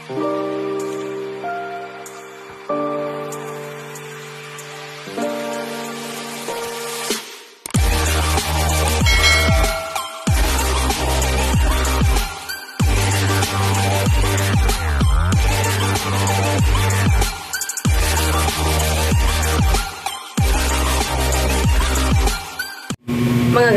Mga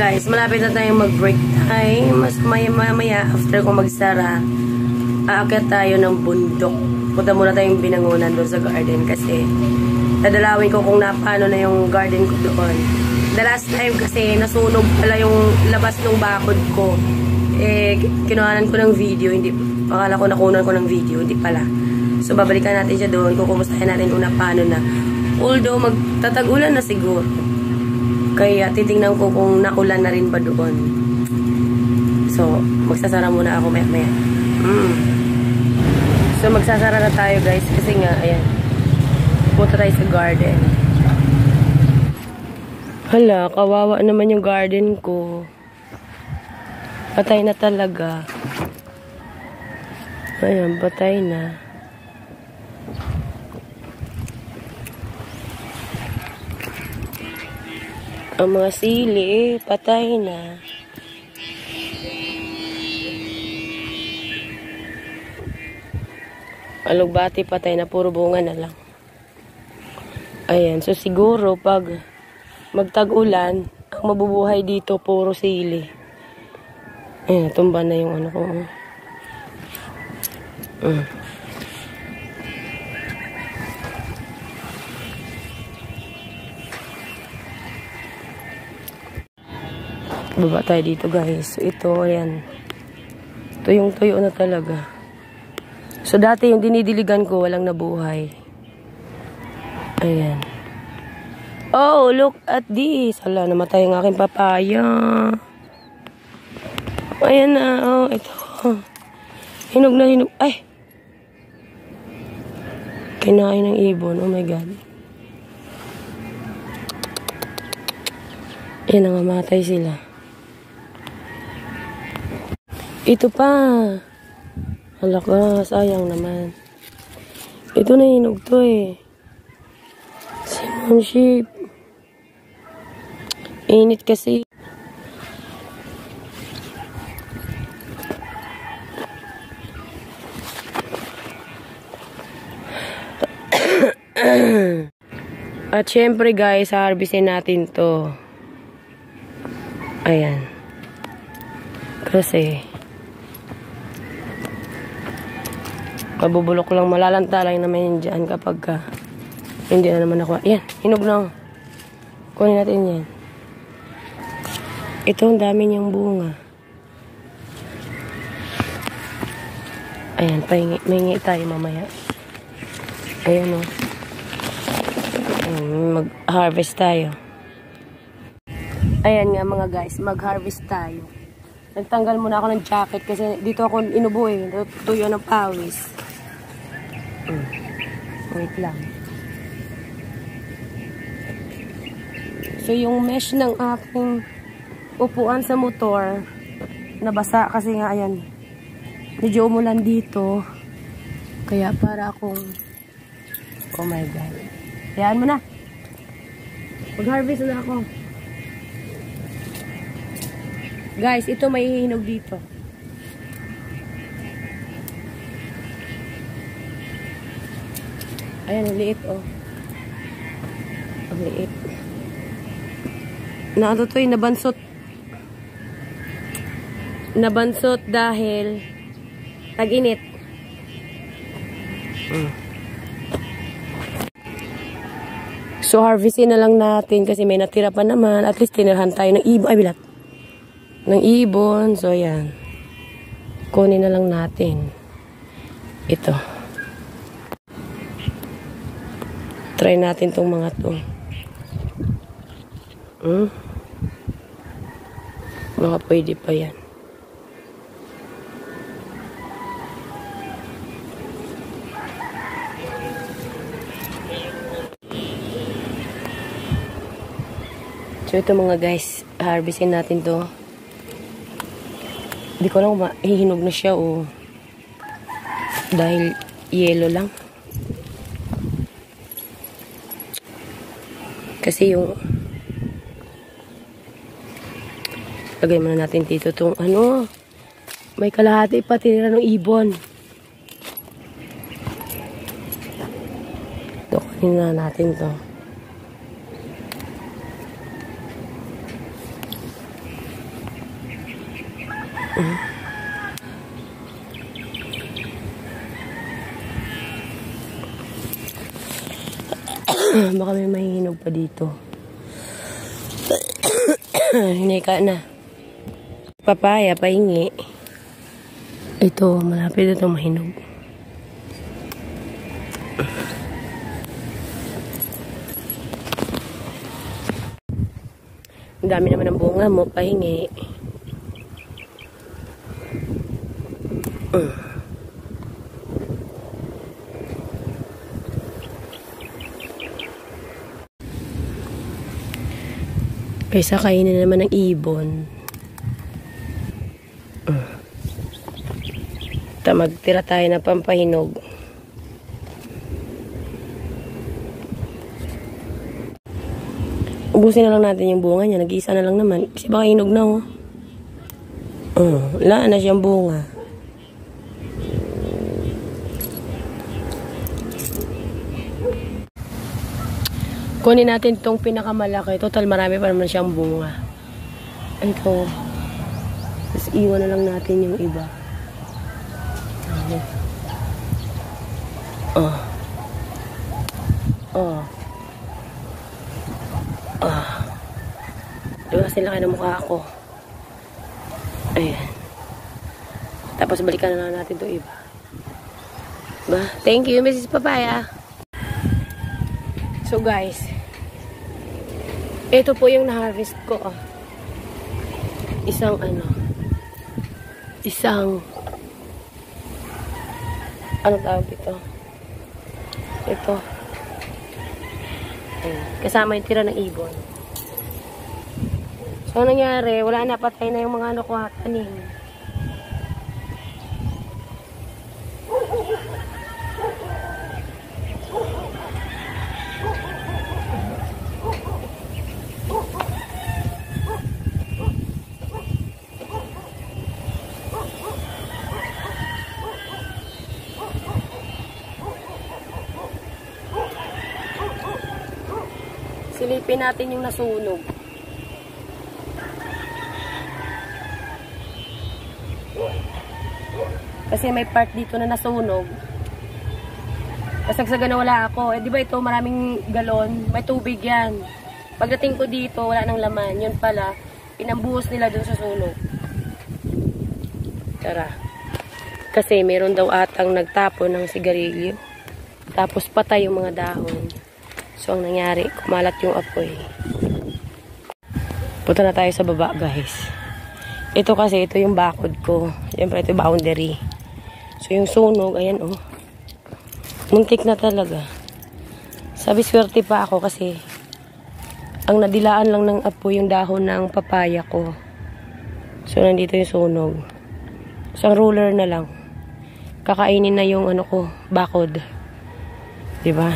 guys, malapit na tayong mag-break time. Mas maya after ko magsara, aakyat tayo ng bundok. Punta muna tayong Binangonan doon sa garden kasi dadalawin ko kung paano na yung garden ko doon. The last time kasi nasunog pala yung labas ng bakod ko. Kinuhanan ko ng video, hindi, akala ko nakunan ko ng video, hindi pala. So babalikan natin siya doon, kukumustahin natin kung paano na. Although magtatagulan na siguro. Kaya titingnan ko kung naulan na rin ba doon. So, magsasara muna ako maya-maya. So, magsasara na tayo guys. Kasi nga, ayan. Punta tayo sa garden. Hala, kawawa naman yung garden ko. Patay na talaga. Ayan, patay na. Ang mga sili, patay na. Alugbati, patay na. Puro bunga na lang. Ayan. So, siguro, pag magtag-ulan, ang mabubuhay dito, puro sili. Ayan, tumba na yung ano ko. Baba tayo dito guys. So, ito, ayan. Ito yung tuyo na talaga. So, dati yung dinidiligan ko, walang nabuhay. Ayan. Oh, look at this. Hala, namatay ang aking papaya. Ayan na. Oh, ito. Hinog na hinog. Ay! Kinain ng ibon. Oh my God. Ayan, nangamatay sila. Ito pa. Hala ka, sayang naman. Ito na hinog to eh. Simon sheep. Init kasi. At syempre guys, harvestin natin to. Ayan. Kasi kabubulok lang, malalanta lang naman yun dyan kapag hindi na naman ako. Yan, hinog na. Kunin natin yan. Ito, ang dami niyang bunga. Ayan, mahingi tayo mamaya. Ayan o. Mag-harvest tayo. Ayan nga mga guys, mag-harvest tayo. Nagtanggal muna ako ng jacket kasi dito ako inubo eh. Tuyo ng pawis. Wait lang. So, yung mesh ng aking upuan sa motor, nabasa kasi nga, ayan, medyo umulan dito. Kaya para akong, oh my God. Hayaan mo na. Mag-harvest na ako. Guys, ito may hihinog dito. Ayan, ang liit, oh. Ang liit. Ano to, nabansot. Nabansot dahil tag-init. So, harvestin na lang natin kasi may natira pa naman. At least, tinirhan tayo ng ibon. Ay, bilat. Ng ibon. So, ayan. Kunin na lang natin. Ito. Try natin tong mga to. Baka pwede pa yan. So, ito mga guys. Harvestin natin to. Hindi ko lang mahihinog na siya, oh. Dahil yelo lang. Kasi yung lagay muna natin dito itong ano, may kalahati pa tinira ng ibon. Ito, kanina natin to. Baka may mahihinog pa dito. Hinika na. Papaya, pahingi. Ito, malapit ito mahinog. Ang dami naman ng bunga mo, pahingi. Kaysa kainin naman ng ibon. Magtira tayo na pampahinog. Ubusin na lang natin yung bunga niya. Nag-iisa na lang naman. Kasi baka hinog na, oh. Wala na siyang bunga. Kunin natin itong pinakamalaki. Total, marami pa naman siyang bunga. Ito. Tapos iwan na lang natin yung iba. Diba sila kayo ng mukha ako? Ayan. Tapos balikan na lang natin ito iba. Diba? Thank you, Mrs. Papaya. So guys, ito po yung na-harvest ko. Isang ano tawag ito? Ito. Kasama yung tira ng ibon. So, anong nangyari? Wala na, patay na yung mga ano ko tanim. Silipin natin yung nasunog. Kasi may part dito na nasunog. Kasagsagan na wala ako. Di ba ito maraming galon? May tubig yan. Pagdating ko dito, wala nang laman. Yun pala, pinambuhos nila dun sa sunog. Tara. Kasi meron daw atang nagtapon ng sigarilyo. Tapos patay yung mga dahon. So, ang nangyari, kumalat yung apoy. Punta na tayo sa baba, guys. Ito kasi, ito yung bakod ko. Siyempre, ito yung boundary. So, yung sunog, ayan, oh. Muntik na talaga. Sabi, swerte pa ako kasi ang nadilaan lang ng apoy yung dahon ng papaya ko. So, nandito yung sunog. Isang ruler na lang. Kakainin na yung ano ko, bakod. Diba?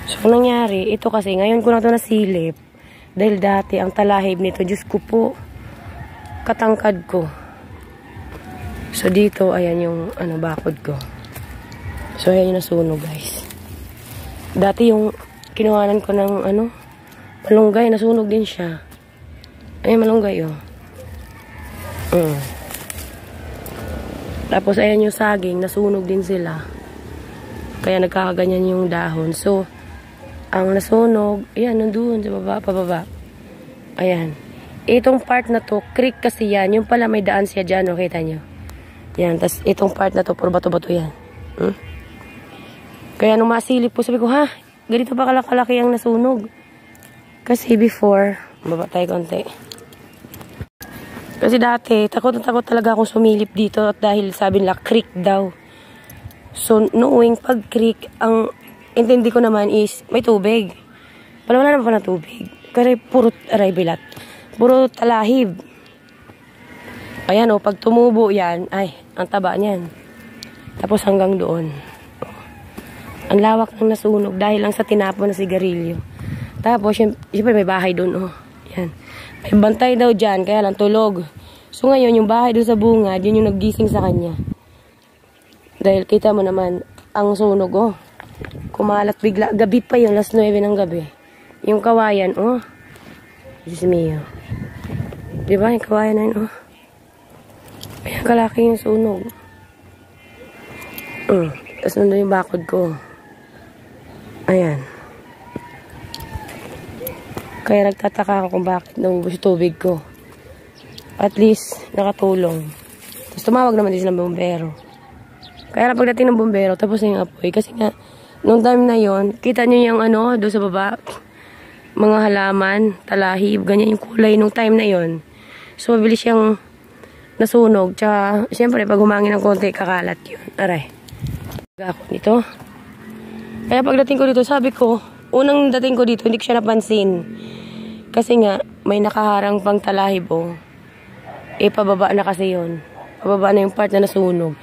So, ang nangyari, ito kasi, ngayon ko na ito nasilip. Dahil dati, ang talahib nito, Diyos ko po, katangkad ko. So, dito, ayan yung, bakod ko. So, ayan yung nasunog, guys. Dati yung, kinuhanan ko ng, malunggay, nasunog din siya. Ayan, malunggay, oh. Tapos, ayan yung saging, nasunog din sila. Kaya, nagkakaganyan yung dahon. So, ang nasunog, ayan, nandun, sa baba, pababa. Ayan. Itong part na to, creek kasi yan. Yung pala may daan siya dyan, no? Kita nyo. Yan, tas itong part na to, puro bato-bato yan. Kaya nung masilip po, sabi ko, ha? Ganito pa kalaki ang nasunog. Kasi before, baba tayo konti. Kasi dati, takot na takot talaga akong sumilip dito at dahil sabi nila, creek daw. So, knowing pag creek, ang intindi ko naman is, may tubig. Wala naman pa na tubig. Kasi puro bilat. Puro talahib. Ayan o, pag tumubo yan, ay, ang taba niyan. Tapos hanggang doon. Ang lawak ng nasunog dahil lang sa tinapon na sigarilyo. Tapos, syempre may bahay doon, oh. Yan. May bantay daw dyan, kaya lang tulog. So ngayon, yung bahay doon sa bungad, yun yung naggising sa kanya. Dahil kita mo naman, ang sunog, oh. Kumalat bigla. Gabi pa yun, last 9 ng gabi. Yung kawayan, oh. Diyos mio. Diba, yung kawayan na yun, oh. Ayan, kalaki yung sunog. Tapos nandun yung bakod ko. Ayan. Kaya nagtataka ako kung bakit naubos yung tubig ko. At least, nakatulong. Tapos tumawag naman din silang bumbero. Kaya na pagdating ng bumbero, tapos na yung apoy. Kasi nga, nung time na yon, kita nyo yung ano, doon sa baba, mga halaman, talahib, ganyan yung kulay nung time na yon. So, mabilis siyang nasunog. Tsaka, siyempre, pag humangin ng konti, kakalat yun. Aray. Ako nito. Kaya pagdating ko dito, sabi ko, unang dating ko dito, hindi ko siya napansin. Kasi nga, may nakaharang pang talahib, oh. Pababa na kasi yun. Pababa na yung part na nasunog.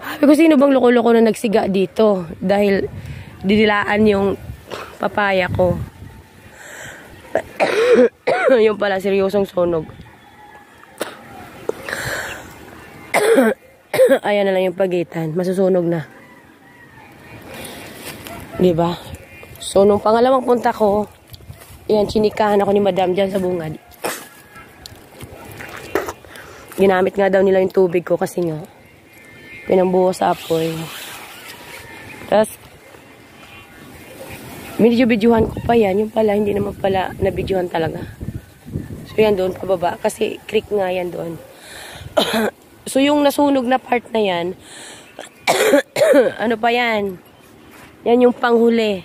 Sabi ko, sino bang loko-loko na nagsiga dito? Dahil didilaan yung papaya ko. Yung pala, seryosong sunog. Ayan na lang yung pagitan. Masusunog na. Diba? So, nung pangalawang punta ko, yan, chinikahan ako ni Madam dyan sa bungad. Ginamit nga daw nila yung tubig ko kasi nga, pinambuho sa apoy. Tapos, medyo-bidyuhan ko pa yan. Yung pala, hindi naman pala nabidyuhan talaga. So, yan doon, pababa. Kasi, creek nga yan doon. So, yung nasunog na part na yan, ano pa yan? Yan yung panghuli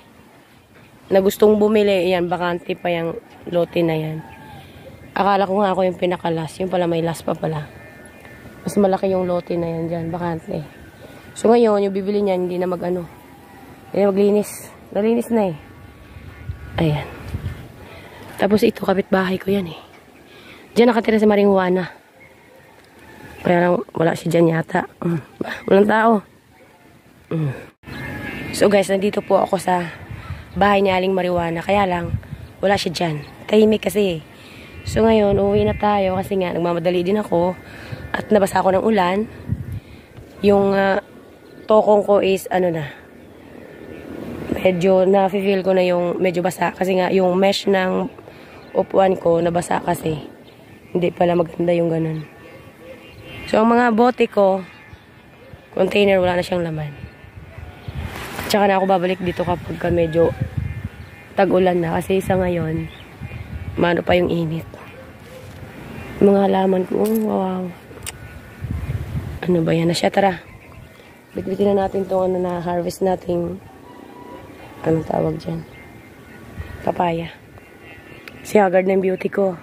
na gustong bumili. Yan, bakante pa yung lote na yan. Akala ko nga ako yung pinakalas. Yung pala may last pa pala. Mas malaki yung lote na yan dyan, bakante. So ngayon, yung bibili niyan, hindi na mag-ano. Hindi na maglinis. Nalinis na eh. Ayan. Tapos ito, kapitbahay ko yan eh. Diyan nakatira si Maring Juana. Kaya lang, wala siya dyan yata. Walang tao. So guys, nandito po ako sa bahay ni Aling Marijuana. Kaya lang, wala siya dyan. Tahimik kasi. So ngayon, uwi na tayo kasi nga, nagmamadali din ako. At nabasa ako ng ulan. Yung tokong ko is, ano na, medyo na-feel ko na yung medyo basa. Kasi nga, yung mesh ng upuan ko, nabasa kasi. Hindi pala maganda yung ganun. So, ang mga bote ko, container, wala na siyang laman. Tsaka na ako babalik dito kapag medyo tag-ulan na. Kasi isa ngayon, mano pa yung init. Mga halaman ko, oh, wow. Ano ba yan na siya? Tara. Bitbitin na natin itong ano na harvest nating, anong tawag dyan? Papaya. Si Haggard na yung beauty ko.